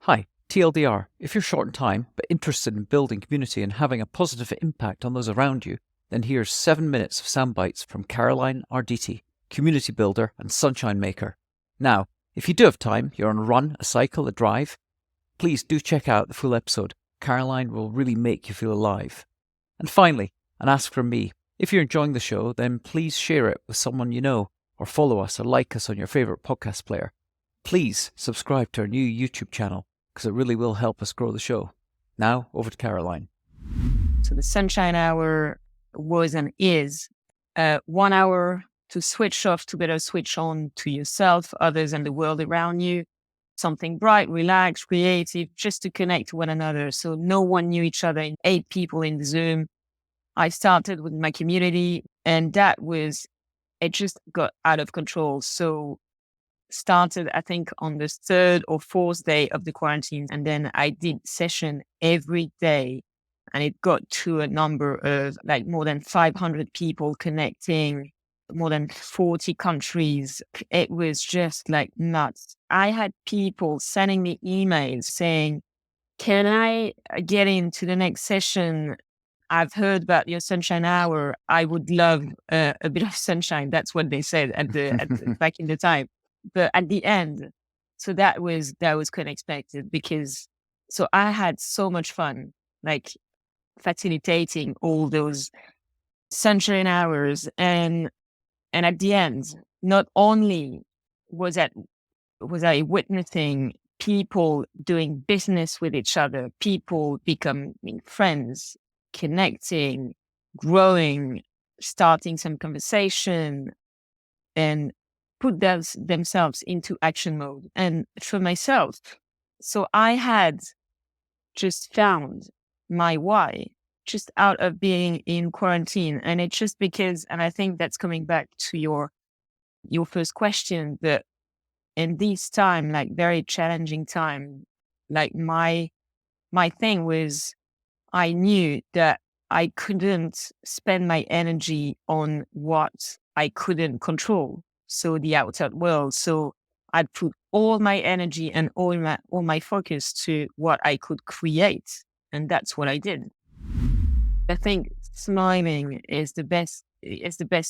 Hi, TLDR. If you're short on time but interested in building community and having a positive impact on those around you, then here's 7 minutes of Soundbites from Caroline Arditti, community builder and sunshine maker. Now, if you do have time, you're on a run, a cycle, a drive, please do check out the full episode. Caroline will really make you feel alive. And finally, an ask from me. If you're enjoying the show, then please share it with someone you know, or follow us or like us on your favourite podcast player. Please subscribe to our new YouTube channel, because it really will help us grow the show. Now, over to Caroline. So the Sunshine Hour was and is 1 hour to switch off, to better switch on to yourself, others, and the world around you. Something bright, relaxed, creative, just to connect to one another. So no one knew each other, 8 people in the Zoom. I started with my community, and it just got out of control. So started, I think, on the 3rd or 4th day of the quarantine. And then I did session every day. And it got to a number of like more than 500 people connecting, more than 40 countries. It was just like nuts. I had people sending me emails saying, can I get into the next session? I've heard about your Sunshine Hour. I would love a bit of sunshine. That's what they said back in the time. But at the end, so that was kind of unexpected, because so I had so much fun, like facilitating all those sunshine hours, and at the end, not only was I witnessing people doing business with each other, people becoming friends, connecting, growing, starting some conversation, and put themselves into action mode. And for myself, so I had just found my why just out of being in quarantine. And it's just because, and I think that's coming back to your first question, that in this time, like very challenging time, like my thing was, I knew that I couldn't spend my energy on what I couldn't control. So the outside world. So I'd put all my energy and all my focus to what I could create. And that's what I did. I think smiling is the best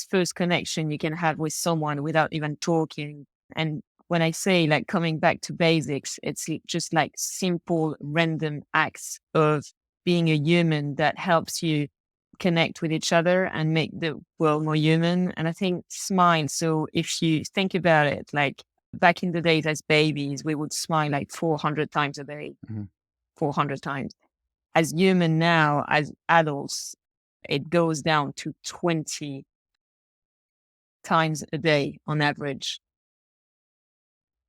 first connection you can have with someone without even talking. And when I say like coming back to basics, it's just like simple, random acts of being a human that helps you connect with each other and make the world more human. And I think smile. So if you think about it, like back in the days as babies, we would smile like 400 times a day, 400 times. As human now, as adults, it goes down to 20 times a day on average.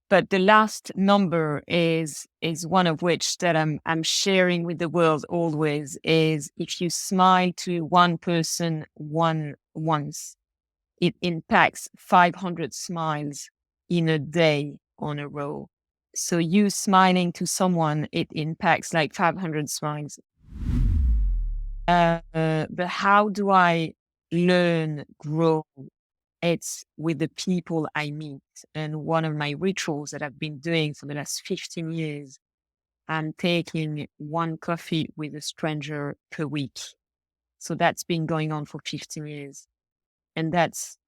But the last number is one of which that I'm sharing with the world always, is if you smile to one person once, it impacts 500 smiles in a day on a row. So you smiling to someone, it impacts like 500 smiles. But how do I learn, grow? It's with the people I meet. And one of my rituals that I've been doing for the last 15 years, I'm taking one coffee with a stranger per week. So that's been going on for 15 years. And that's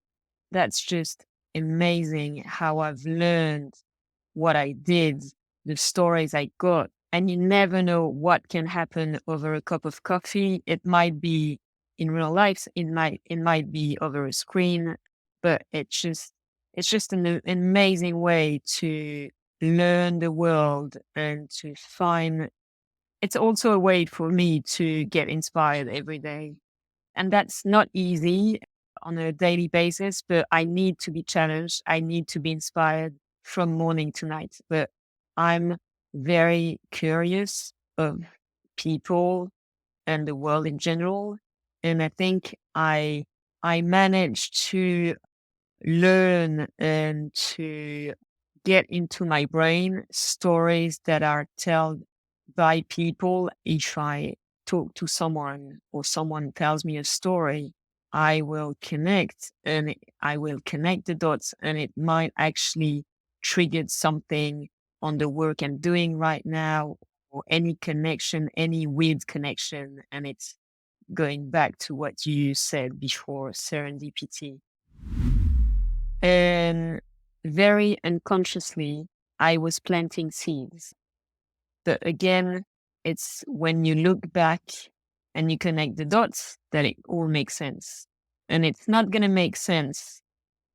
just amazing how I've learned what I did, the stories I got. And you never know what can happen over a cup of coffee. It might be in real life. It might be over a screen. But it's just an amazing way to learn the world and to find. It's also a way for me to get inspired every day. And that's not easy on a daily basis, but I need to be challenged. I need to be inspired from morning to night. But I'm very curious of people and the world in general. And I think I managed to learn and to get into my brain stories that are told by people. If I talk to someone or someone tells me a story, I will connect the dots, and it might actually trigger something on the work I'm doing right now, or any connection, any weird connection. And it's going back to what you said before, serendipity. And very unconsciously, I was planting seeds. But again, it's when you look back and you connect the dots that it all makes sense. And it's not going to make sense,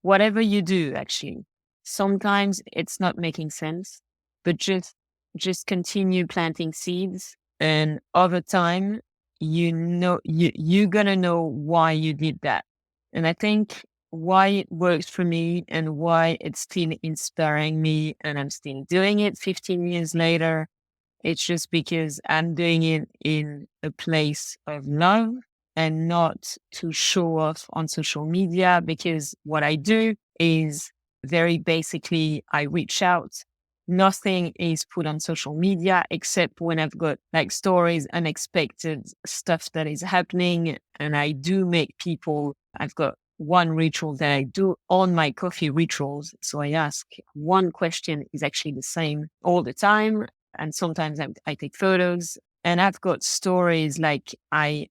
whatever you do, actually. Sometimes it's not making sense, but just continue planting seeds. And over time, you're going to know why you did that. And I think why it works for me and why it's still inspiring me and I'm still doing it 15 years later, it's just because I'm doing it in a place of love and not to show off on social media, because what I do is very basically I reach out. Nothing is put on social media except when I've got like stories, unexpected stuff that is happening. And I do make people, I've got one ritual that I do on my coffee rituals. So I ask one question is actually the same all the time. And sometimes I take photos, and I've got stories like I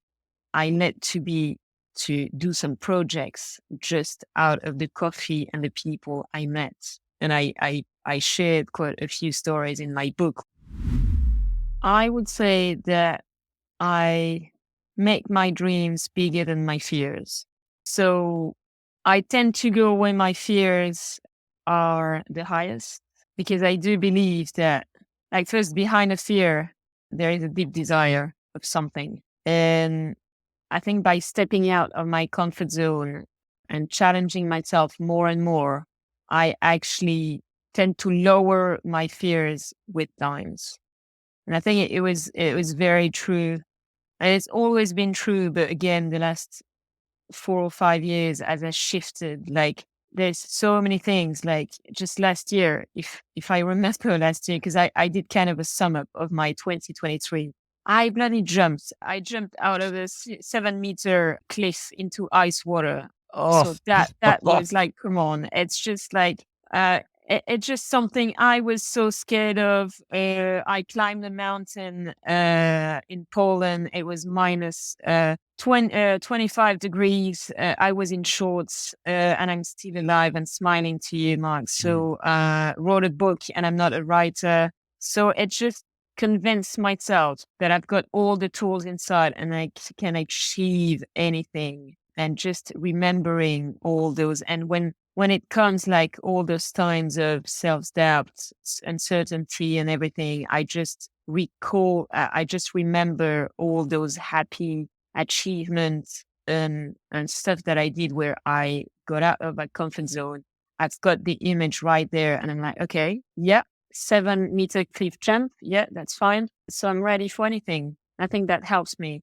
let to do some projects just out of the coffee and the people I met. And I shared quite a few stories in my book. I would say that I make my dreams bigger than my fears. So I tend to go where my fears are the highest, because I do believe that, like, first, behind a fear, there is a deep desire of something. And I think by stepping out of my comfort zone and challenging myself more and more, I actually tend to lower my fears with times. And I think it was very true. And it's always been true. But again, the last 4 or 5 years, as I shifted, like, there's so many things. Like, just last year, if I remember last year, because I did kind of a sum up of my 2023, I bloody jumped. I jumped out of a 7-meter cliff into ice water. Oh, So that was like, come on. It's just like, it's just something I was so scared of. I climbed a mountain in Poland. It was minus 25 degrees. I was in shorts, and I'm still alive and smiling to you, Mark. So wrote a book, and I'm not a writer. So it just convinced myself that I've got all the tools inside and I can achieve anything. And just remembering all those. And when it comes like all those times of self-doubt, uncertainty and everything, I just I just remember all those happy achievements and stuff that I did where I got out of my comfort zone. I've got the image right there and I'm like, okay, yeah, 7-meter cliff jump. Yeah, that's fine. So I'm ready for anything. I think that helps me.